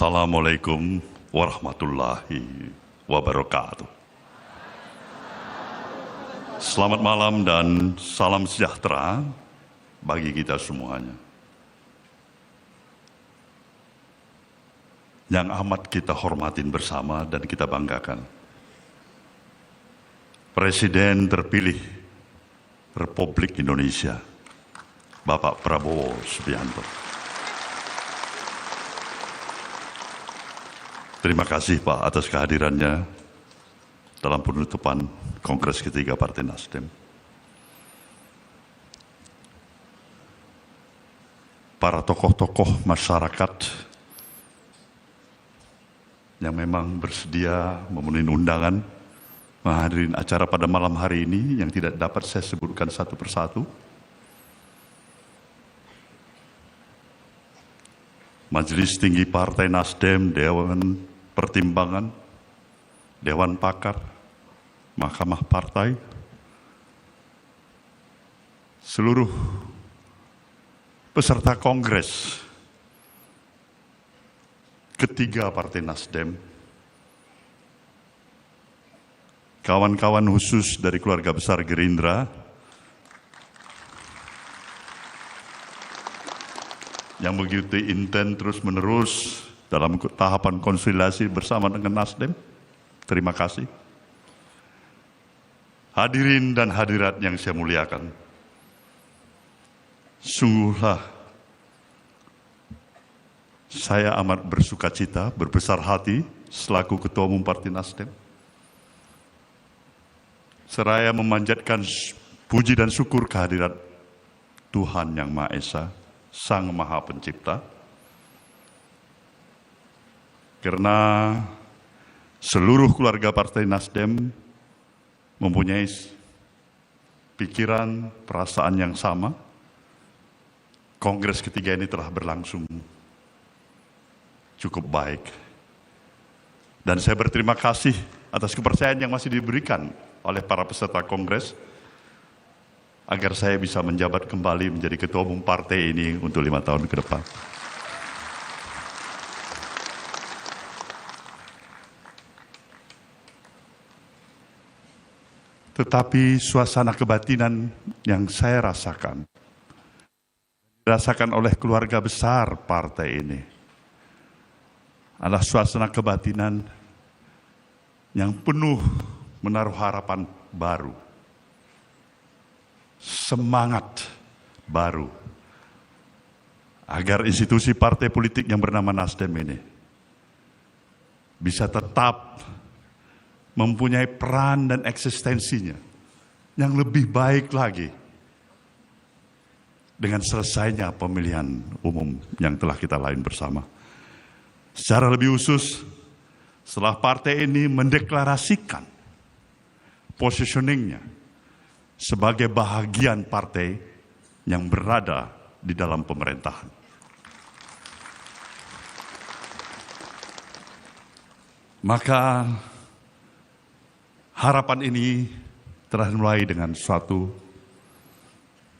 Assalamualaikum warahmatullahi wabarakatuh. Selamat malam dan salam sejahtera bagi kita semuanya. Yang amat kita hormatin bersama dan kita banggakan. Presiden terpilih Republik Indonesia, Bapak Prabowo Subianto. Terima kasih Pak atas kehadirannya dalam penutupan Kongres ketiga Partai Nasdem. Para tokoh-tokoh masyarakat yang memang bersedia memenuhi undangan menghadiri acara pada malam hari ini yang tidak dapat saya sebutkan satu persatu. Majelis Tinggi Partai Nasdem, Dewan Pertimbangan, Dewan Pakar, Mahkamah Partai, seluruh peserta Kongres ketiga Partai Nasdem, kawan-kawan khusus dari keluarga besar Gerindra, yang begitu intens terus-menerus dalam tahapan konsolidasi bersama dengan Nasdem. Terima kasih. Hadirin dan hadirat yang saya muliakan, sungguhlah saya amat bersukacita, berbesar hati selaku Ketua Umum Partai Nasdem, seraya memanjatkan puji dan syukur kehadirat Tuhan Yang Maha Esa, Sang Maha Pencipta, karena seluruh keluarga Partai Nasdem mempunyai pikiran, perasaan yang sama. Kongres ketiga ini telah berlangsung cukup baik. Dan saya berterima kasih atas kepercayaan yang masih diberikan oleh para peserta Kongres agar saya bisa menjabat kembali menjadi Ketua Umum Partai ini untuk 5 tahun ke depan. Tetapi suasana kebatinan yang saya rasakan, dirasakan oleh keluarga besar partai ini, adalah suasana kebatinan yang penuh menaruh harapan baru, semangat baru, agar institusi partai politik yang bernama Nasdem ini bisa tetap mempunyai peran dan eksistensinya yang lebih baik lagi dengan selesainya pemilihan umum yang telah kita lalui bersama. Secara lebih khusus, setelah partai ini mendeklarasikan positioningnya sebagai bahagian partai yang berada di dalam pemerintahan. Maka harapan ini telah mulai dengan suatu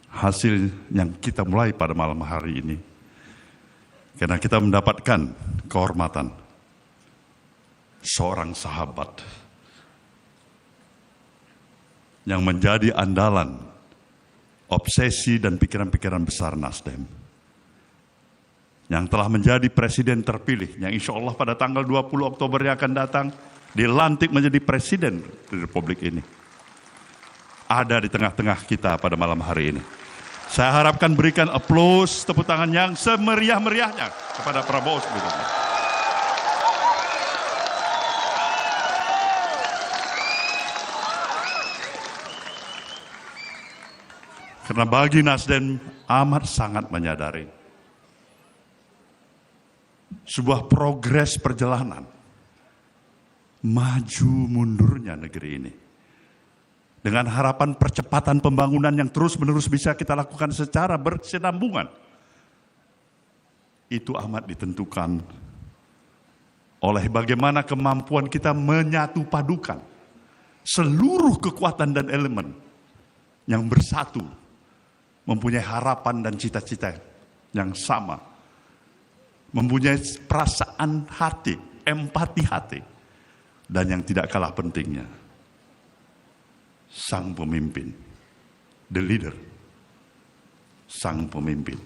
hasil yang kita mulai pada malam hari ini. Karena kita mendapatkan kehormatan seorang sahabat yang menjadi andalan, obsesi dan pikiran-pikiran besar Nasdem. Yang telah menjadi presiden terpilih, yang insya Allah pada tanggal 20 Oktober yang akan datang, dilantik menjadi presiden di Republik ini. Ada di tengah-tengah kita pada malam hari ini. Saya harapkan berikan aplaus, tepuk tangan yang semeriah-meriahnya kepada Prabowo Subianto. Karena bagi Nasdem amat sangat menyadari sebuah progres perjalanan maju mundurnya negeri ini. Dengan harapan percepatan pembangunan yang terus-menerus bisa kita lakukan secara berkesinambungan. Itu amat ditentukan oleh bagaimana kemampuan kita menyatu padukan seluruh kekuatan dan elemen yang bersatu, mempunyai harapan dan cita-cita yang sama mempunyai perasaan hati, empati hati, dan yang tidak kalah pentingnya, sang pemimpin, the leader, sang pemimpin.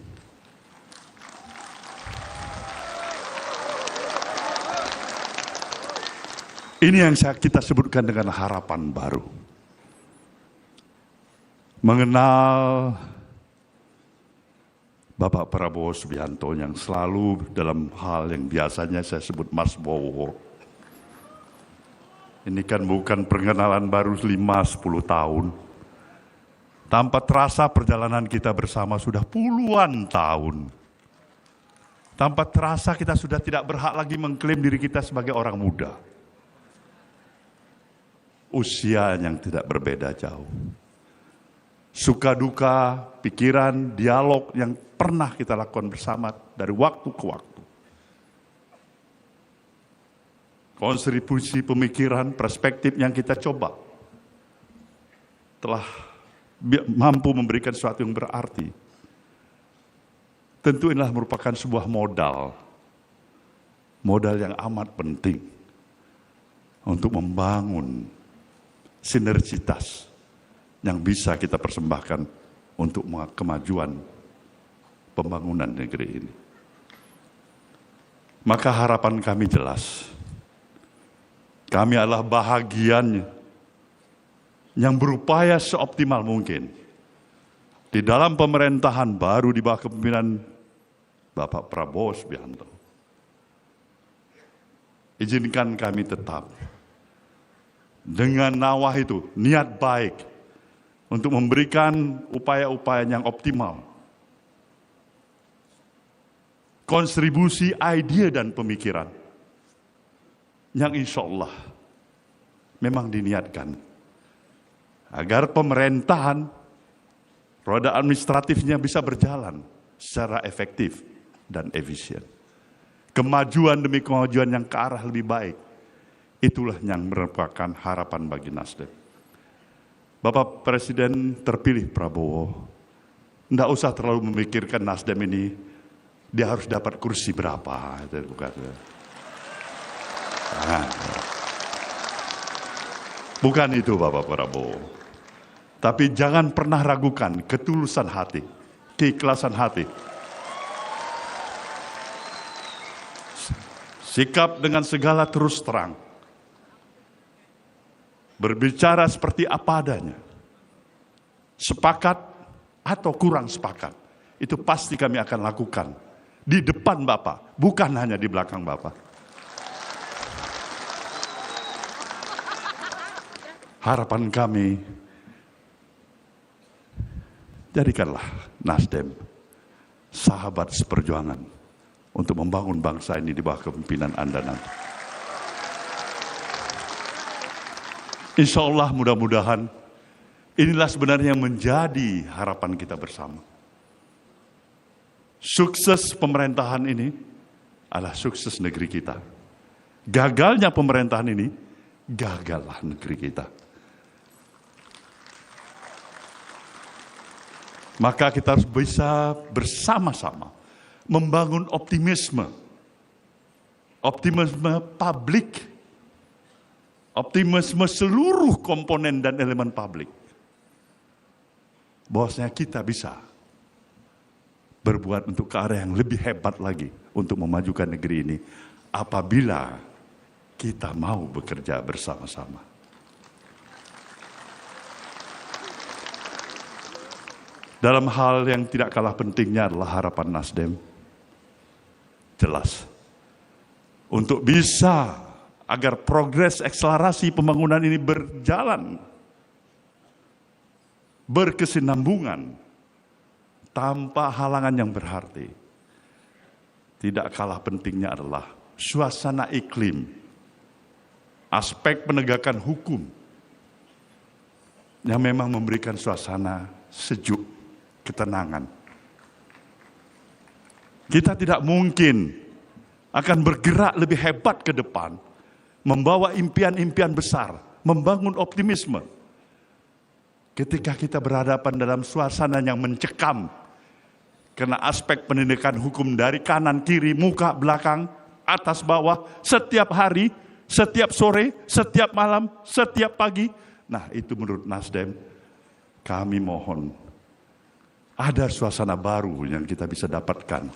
Ini yang kita sebutkan dengan harapan baru. Mengenal Bapak Prabowo Subianto yang selalu dalam hal yang biasanya saya sebut Mas Bowo. Ini kan bukan perkenalan baru 5-10 tahun. Tanpa terasa perjalanan kita bersama sudah puluhan tahun. Tanpa terasa kita sudah tidak berhak lagi mengklaim diri kita sebagai orang muda. Usia yang tidak berbeda jauh. Suka duka, pikiran, dialog yang pernah kita lakukan bersama dari waktu ke waktu. Kontribusi pemikiran, perspektif yang kita coba telah mampu memberikan sesuatu yang berarti. Tentu inilah merupakan sebuah modal yang amat penting untuk membangun sinergitas yang bisa kita persembahkan untuk kemajuan pembangunan negeri ini. Maka harapan kami jelas. Kami adalah bahagiannya yang berupaya seoptimal mungkin di dalam pemerintahan baru di bawah kepemimpinan Bapak Prabowo Subianto. Izinkan kami tetap dengan nawah itu, niat baik untuk memberikan upaya-upaya yang optimal. Kontribusi ide dan pemikiran yang insya Allah memang diniatkan agar pemerintahan, roda administratifnya bisa berjalan secara efektif dan efisien. Kemajuan demi kemajuan yang ke arah lebih baik, itulah yang merupakan harapan bagi Nasdem. Bapak Presiden terpilih Prabowo, tidak usah terlalu memikirkan Nasdem ini, dia harus dapat kursi berapa. Bukan itu Bapak Prabowo. Tapi jangan pernah ragukan ketulusan hati, keikhlasan hati. Sikap dengan segala terus terang. Berbicara seperti apa adanya. Sepakat atau kurang sepakat. Itu pasti kami akan lakukan. Di depan Bapak, bukan hanya di belakang Bapak. Harapan kami, jadikanlah Nasdem sahabat seperjuangan untuk membangun bangsa ini di bawah kepemimpinan Anda nanti. Insya Allah mudah-mudahan inilah sebenarnya yang menjadi harapan kita bersama. Sukses pemerintahan ini adalah sukses negeri kita. Gagalnya pemerintahan ini, gagallah negeri kita. Maka kita harus bisa bersama-sama membangun optimisme. Optimisme publik. Optimisme seluruh komponen dan elemen publik. Bahwasanya kita bisa berbuat untuk ke arah yang lebih hebat lagi untuk memajukan negeri ini apabila kita mau bekerja bersama-sama. Dalam hal yang tidak kalah pentingnya adalah harapan Nasdem. Jelas. Untuk bisa agar progres akselerasi pembangunan ini berjalan. Berkesinambungan. Tanpa halangan yang berarti. Tidak kalah pentingnya adalah suasana iklim. Aspek penegakan hukum. Yang memang memberikan suasana sejuk, ketenangan. Kita tidak mungkin akan bergerak lebih hebat ke depan, membawa impian-impian besar, membangun optimisme. Ketika kita berhadapan dalam suasana yang mencekam, Karena aspek pendidikan hukum dari kanan, kiri, muka, belakang, atas, bawah, setiap hari, setiap sore, setiap malam, setiap pagi. Nah, itu menurut Nasdem, kami mohon ada suasana baru yang kita bisa dapatkan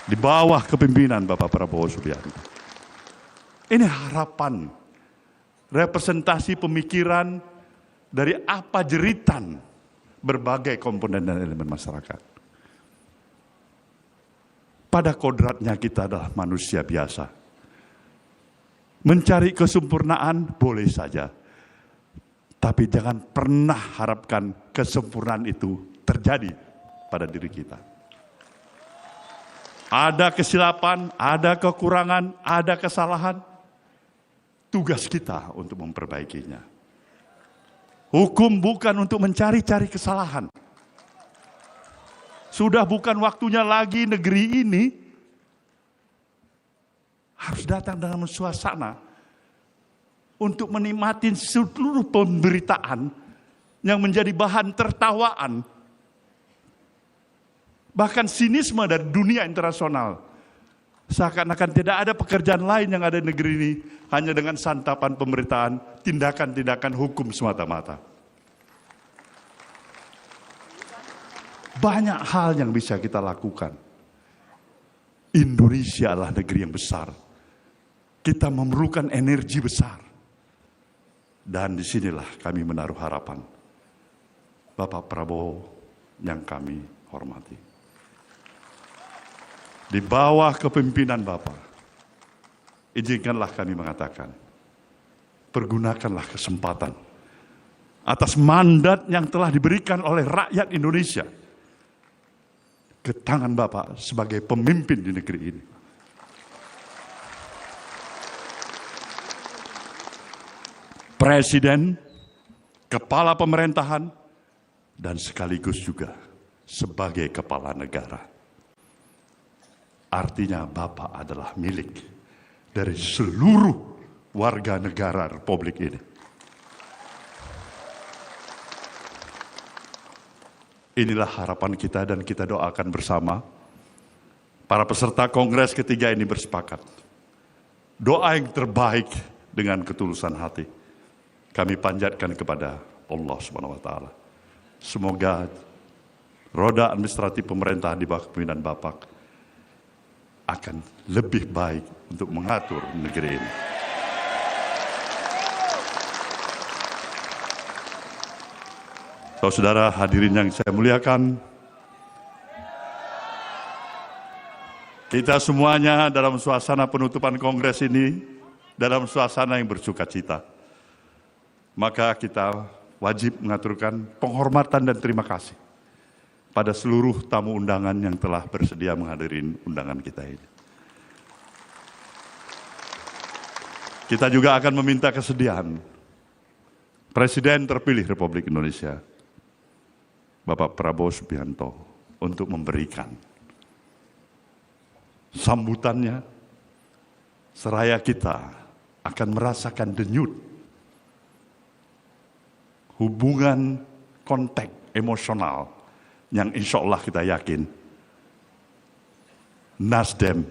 di bawah kepemimpinan Bapak Prabowo Subianto. Ini harapan, representasi pemikiran dari apa jeritan berbagai komponen dan elemen masyarakat. Pada kodratnya kita adalah manusia biasa. Mencari kesempurnaan boleh saja. Tapi jangan pernah harapkan kesempurnaan itu terjadi pada diri kita. Ada kesilapan, ada kekurangan, ada kesalahan. Tugas kita untuk memperbaikinya. Hukum bukan untuk mencari-cari kesalahan. Sudah bukan waktunya lagi negeri ini harus datang dalam suasana untuk menikmati seluruh pemberitaan yang menjadi bahan tertawaan, bahkan sinisme dari dunia internasional. Seakan-akan tidak ada pekerjaan lain yang ada di negeri ini hanya dengan santapan pemberitaan, tindakan-tindakan hukum semata-mata. Banyak hal yang bisa kita lakukan. Indonesia adalah negeri yang besar. Kita memerlukan energi besar. Dan disinilah kami menaruh harapan. Bapak Prabowo yang kami hormati. Di bawah kepemimpinan Bapak, izinkanlah kami mengatakan, pergunakanlah kesempatan atas mandat yang telah diberikan oleh rakyat Indonesia ke tangan Bapak sebagai pemimpin di negeri ini. Presiden, kepala pemerintahan, dan sekaligus juga sebagai kepala negara. Artinya Bapak adalah milik dari seluruh warga negara Republik ini. Inilah harapan kita dan kita doakan bersama. Para peserta kongres ketiga ini bersepakat. Doa yang terbaik dengan ketulusan hati kami panjatkan kepada Allah SWT. Semoga roda administratif pemerintah di bawah kepemimpinan Bapak akan lebih baik untuk mengatur negeri ini. Saudara hadirin yang saya muliakan, kita semuanya dalam suasana penutupan kongres ini, dalam suasana yang bersuka cita. Maka kita wajib mengaturkan penghormatan dan terima kasih pada seluruh tamu undangan yang telah bersedia menghadiri undangan kita ini. Kita juga akan meminta kesediaan Presiden terpilih Republik Indonesia, Bapak Prabowo Subianto, untuk memberikan sambutannya, seraya kita akan merasakan denyut hubungan kontak emosional yang insya Allah kita yakin Nasdem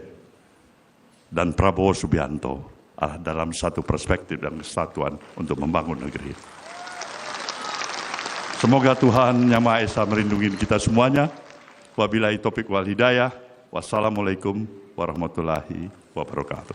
dan Prabowo Subianto adalah dalam satu perspektif dan kesatuan untuk membangun negeri. Semoga Tuhan Yang Maha Esa melindungi kita semuanya. Wabillahi taufiq wal hidayah. Wassalamualaikum warahmatullahi wabarakatuh.